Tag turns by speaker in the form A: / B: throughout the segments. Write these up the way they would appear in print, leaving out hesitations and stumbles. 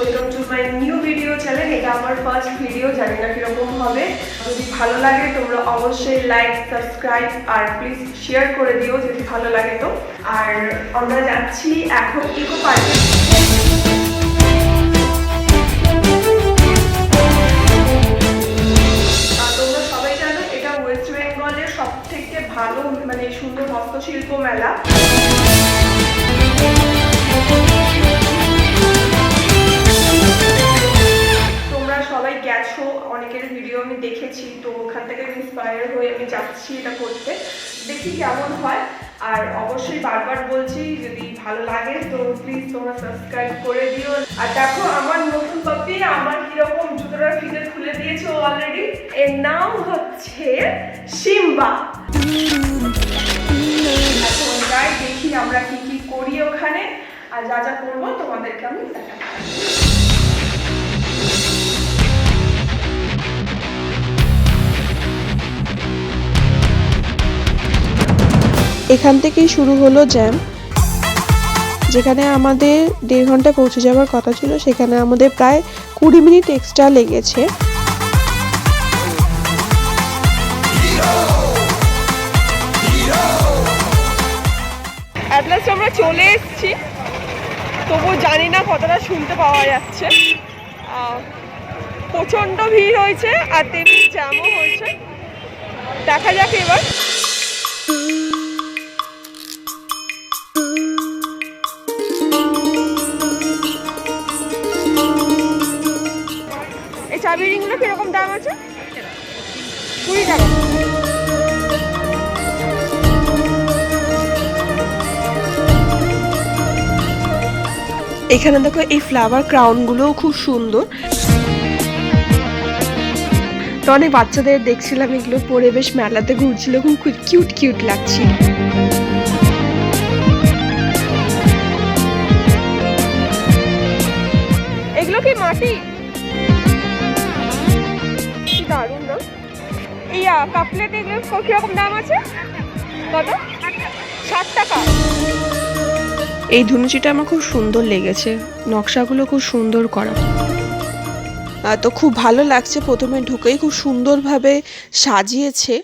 A: Welcome to my new video channel. এটা আমার first video, জানি না কিরকম হবে। যদি ভালো লাগে তোমরা অবশ্যই লাইক, সাবস্ক্রাইব আর প্লিজ শেয়ার করে দিও যদি ভালো লাগে তো। আর আমরা যাচ্ছি এখন ইকো পার্কে। তোমরা সবাই জানো এটা ওয়েস্ট বেঙ্গলের সব থেকে ভালো মানে সুন্দর হস্তশিল্প মেলা। সবাই গেছো, অনেকের ভিডিও আমি দেখেছি, তো ওখান থেকে ইন্সপায়ার হয়ে আমি যাচ্ছি এটা করতে, দেখি কেমন হয়। আর অবশ্যই বারবার বলছি যদি ভালো লাগে তো প্লিজ তোমরা সাবস্ক্রাইব করে দিও। আর দেখো আমার নতুন পাপি আমার কিরকম জুতোটার ফিতে খুলে দিয়েছে অলরেডি। এর নাম হচ্ছে সিম্বা। এখন যাই দেখি আমরা কি কি করি ওখানে, আর যা যা করবো তোমাদেরকে আমি দেখাবো।
B: এখান থেকেই শুরু হলো জ্যাম। যেখানে আমাদের 1.5 ঘন্টা পৌঁছে যাওয়ার কথা ছিল, সেখানে আমাদের প্রায় 20 মিনিট এক্সট্রা লেগেছে।
A: অ্যাট লাস্ট আমরা চলে এসেছি, তবুও জানি না কতটা শুনতে পাওয়া যাচ্ছে। প্রচণ্ড ভিড় হয়েছে আর তেমনি জ্যামও হয়েছে, দেখা যাক এবার। এই চাবি রিংগুলো কিরকম দাম আছে? 20 টাকা।
B: এখানে দেখো এই ফ্লাওয়ার ক্রাউনগুলোও খুব সুন্দর। তো অনেক বাচ্চাদের দেখছিলাম এগুলো পরে বেশ মেলাতে ঘুরছিল, খুব কিউট কিউট লাগছিল।
A: এগুলো কি মাটি? দারুণ না? এই কাপলেট এগুলো কিরকম দাম আছে? কত? 60 টাকা।
B: এই ধুনুচিটা আমার খুব সুন্দর লেগেছে, নকশাগুলো খুব সুন্দর করা। তো খুব ভালো লাগছে, প্রথমে ঢুকেই খুব সুন্দরভাবে সাজিয়েছে।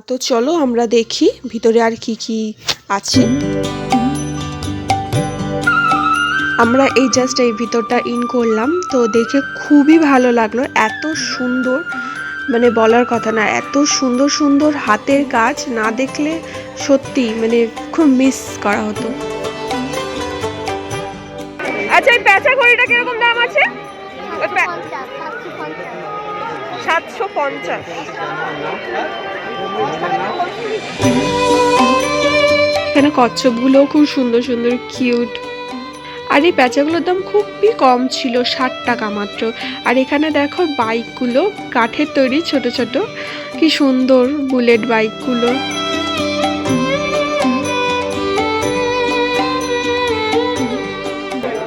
B: তো চলো আমরা দেখি ভিতরে আর কি কি আছে। আমরা এই জাস্ট এই ভিতরটা ইন করলাম, তো দেখে খুবই ভালো লাগলো। এত সুন্দর মানে বলার কথা না, এত সুন্দর সুন্দর হাতের কাজ না দেখলে সত্যি মানে খুব মিস করা হতো।
A: আচ্ছা এই প্যাঁচা ঘড়িটা কিরকম দাম আছে? 750।
B: এখানে কচ্ছপগুলোও খুব সুন্দর সুন্দর কিউট। আর এই প্যাঁচাগুলোর দাম খুবই কম ছিল, 60 টাকা মাত্র। আর এখানে দেখো বাইকগুলো কাঠের তৈরি, ছোট ছোট, কি সুন্দর বুলেট বাইকগুলো।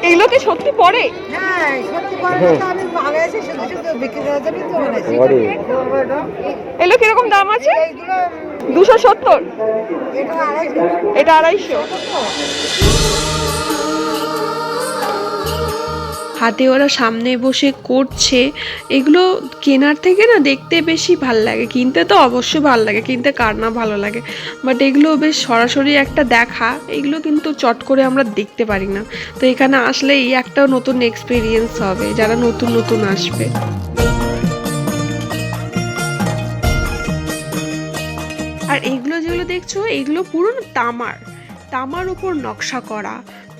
A: এগুলো কি সত্যি পড়ে?
C: হ্যাঁ সত্যি পড়ে। আমি বাংলাদেশে শুধু শুধু বিক্রি করার জন্যই তো বানাইছি।
A: এগুলো কিরকম দাম আছে?
C: এইগুলো
A: 270।
C: এটা 250।
A: এটা 250।
B: হাতে ওরা সামনে বসে করছে, এগুলো কেনার থেকে না দেখতে বেশি ভাল লাগে। কিনতে তো অবশ্যই ভালো লাগে, কিনতে কার না ভালো লাগে, বাট এগুলো বেশ সরাসরি একটা দেখা, এগুলো কিন্তু চট করে আমরা দেখতে পারি না। তো এখানে আসলে এই একটা নতুন এক্সপিরিয়েন্স হবে যারা নতুন নতুন আসবে। আর এইগুলো যেগুলো দেখছো এগুলো পুরো তামার উপর নকশা করা।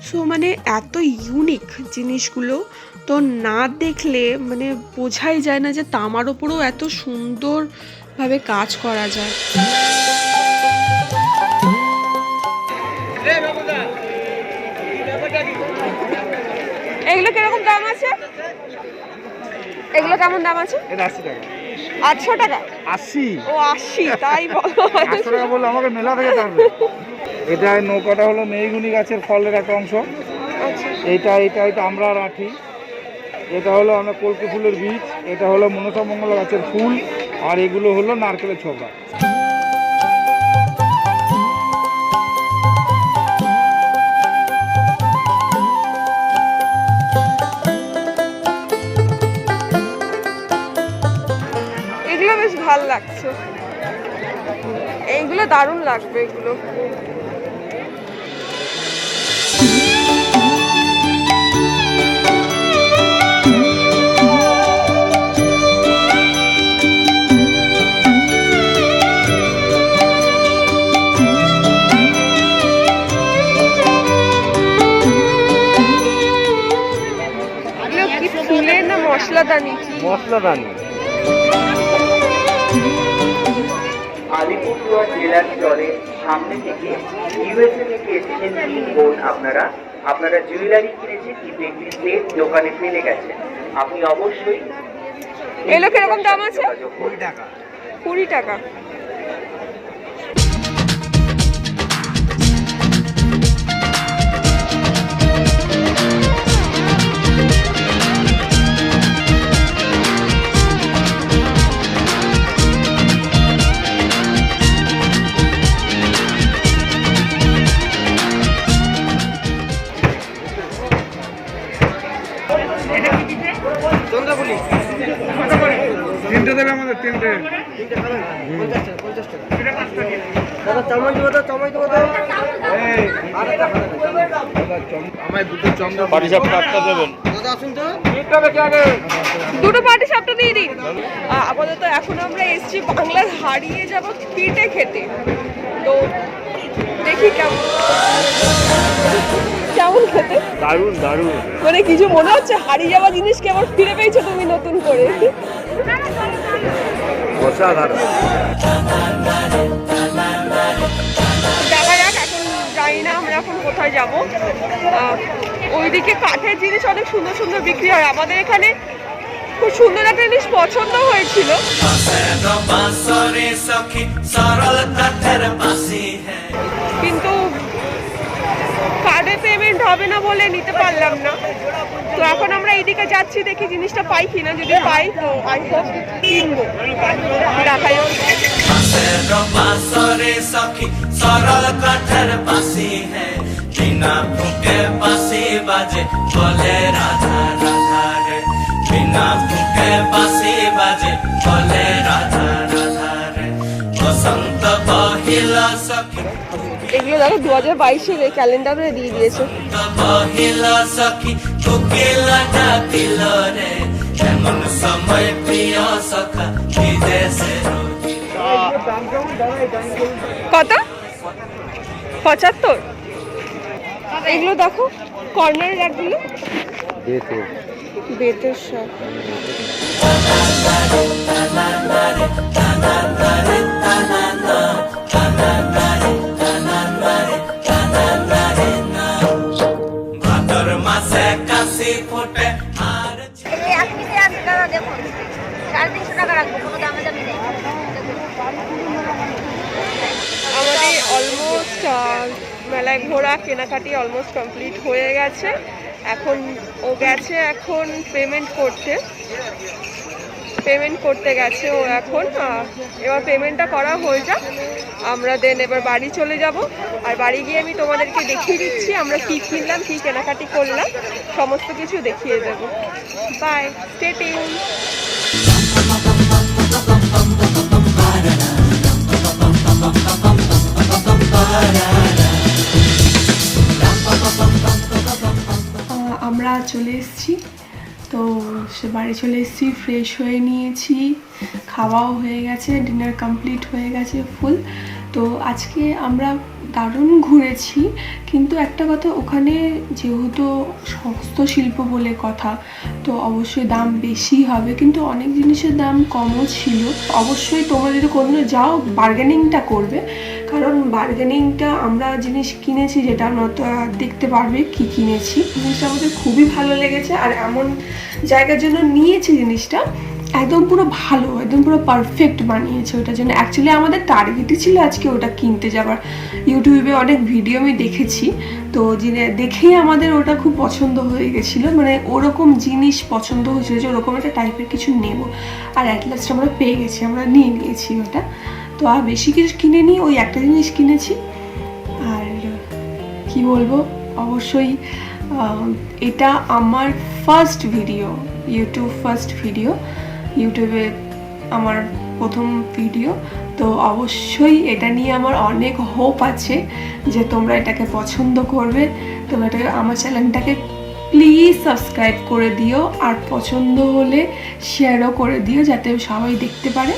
B: সো মানে এত ইউনিক জিনিসগুলো, তো না দেখলে মানে বোঝাই যায় না যে তামার উপরেও এত সুন্দরভাবে কাজ করা যায়।
A: এগুলো কিরকম দাম আছে? এগুলো কেমন দাম আছে?
D: এটা 80 টাকা।
A: 800 টাকা?
D: 80?
A: ও 80, তাই বলো।
D: 800 টাকা বললে আমাকে মেলা থেকে টানবে। এটা নৌকাটা হলো মেহগুনি গাছের ফলের একটা অংশ। এটা আমরা রাঠি। এটা হলো আমরা কলকে ফুলের বীজ। এটা হলো মনসা মঙ্গলা গাছের ফুল। আর এগুলো হলো নারকেলের ছোবড়া।
B: ভাল লাগছে, এইগুলো দারুণ লাগবে এগুলো। ফুলের না মশলাদানি?
D: মশলাদানি।
E: আলিপুরদুয়ার জেলার চরে সামনে থেকে ইউএসএ থেকে এসেছেন 3 বোন। আপনারা জুয়েলারি কিনেছেন কিন্তু একটি সেট দোকানে ফেলে গেছেন। আপনি অবশ্যই
B: এগুলো কিরকম দাম আছে?
D: 20 টাকা।
B: 20 টাকা।
D: তিনটে দেবে আমাদের, তিনটে। আমায় দুটো চন্দ্র পাটিসাপটা একটা দেবেন।
B: দুটো পাটি সাপটা দিয়ে দিন। আপাতত এখন আমরা এসছি বাংলার হারিয়ে যাব পিঠে খেতে। তো দেখি কেমন খেতে।
D: দারুণ দারুণ।
B: মানে কিছু মনে হচ্ছে হারিয়ে যাওয়া জিনিস কেমন ফিরে পেয়েছো তুমি নতুন করে?
D: অসাধারণ।
B: দেখা যাক, এখন জানি না আমরা এখন কোথায় যাব। ওইদিকে কাঠের জিনিস অনেক সুন্দর সুন্দর বিক্রি হয়। আমাদের এখানে খুব সুন্দর একটা জিনিস পছন্দ হয়েছিল, কিন্তু কার্ডে পেমেন্ট হবে না বলে নিতে পারলাম না। তো এখন আমরা এইদিকে যাচ্ছি, দেখি জিনিসটা পাই কিনা। যদি পাই তো আই হোপ কিনবো। দেখা যাক। এগুলো দেখো 2022-এর ক্যালেন্ডারে দিয়ে দিয়েছে। কত? 75। এগুলো দেখো কর্নার রাখগুলো বেতের সব। আমাদের অলমোস্ট মেলায় ঘোরা কেনাকাটি অলমোস্ট কমপ্লিট হয়ে গেছে। এখন ও গেছে এখন পেমেন্ট করতে গেছে ও এখন। এবার পেমেন্টটা করা হয়ে যাক, আমরা দেন এবার বাড়ি চলে যাব। আর বাড়ি গিয়ে আমি তোমাদেরকে দেখিয়ে দিচ্ছি আমরা কি কিনলাম, কি কেনাকাটি করলাম, সমস্ত কিছু দেখিয়ে দেবো। Bye, stay tune. আমরা চলে এসেছি, তো সে বাড়ি চলে এসেছি, ফ্রেশ হয়ে নিয়েছি, খাওয়াও হয়ে গেছে, ডিনার কমপ্লিট হয়ে গেছে ফুল। তো আজকে আমরা দারুণ ঘুরেছি, কিন্তু একটা কথা, ওখানে যেহেতু হস্তশিল্প বলে কথা, তো অবশ্যই দাম বেশি হবে, কিন্তু অনেক জিনিসের দাম কমও ছিল। অবশ্যই তোমরা যদি কোনো যাও বার্গেনিংটা করবে, কারণ বার্গেনিংটা আমরা জিনিস কিনেছি যেটা নয়তো দেখতে পারবে কি কিনেছি। জিনিসটা আমাদের খুবই ভালো লেগেছে, আর এমন জায়গার জন্য নিয়েছি জিনিসটা একদম পুরো ভালো, একদম পুরো পারফেক্ট বানিয়েছে। ওটার জন্য অ্যাকচুয়ালি আমাদের টার্গেটই ছিল আজকে ওটা কিনতে যাবার। ইউটিউবে অনেক ভিডিও আমি দেখেছি, তো দেখেই আমাদের ওটা খুব পছন্দ হয়ে গেছিলো। মানে ওরকম জিনিস পছন্দ হয়েছিল যে ওরকম একটা টাইপের কিছু নেব, আর অ্যাট লাস্ট আমরা পেয়ে গেছি, আমরা নিয়ে নিয়েছি ওটা। তো আর বেশি কিছু কিনে নিই, ওই একটা জিনিস কিনেছি। আর কি বলবো, অবশ্যই এটা আমার ফার্স্ট ভিডিও, ইউটিউবে আমার
A: প্রথম ভিডিও, তো অবশ্যই এটা নিয়ে আমার অনেক হোপ আছে যে তোমরা এটাকে পছন্দ করবে। তোমরা এটাকে আমার চ্যানেলটাকে প্লিজ সাবস্ক্রাইব করে দিও, আর পছন্দ হলে শেয়ারও করে দিও যাতে সবাই দেখতে পারে।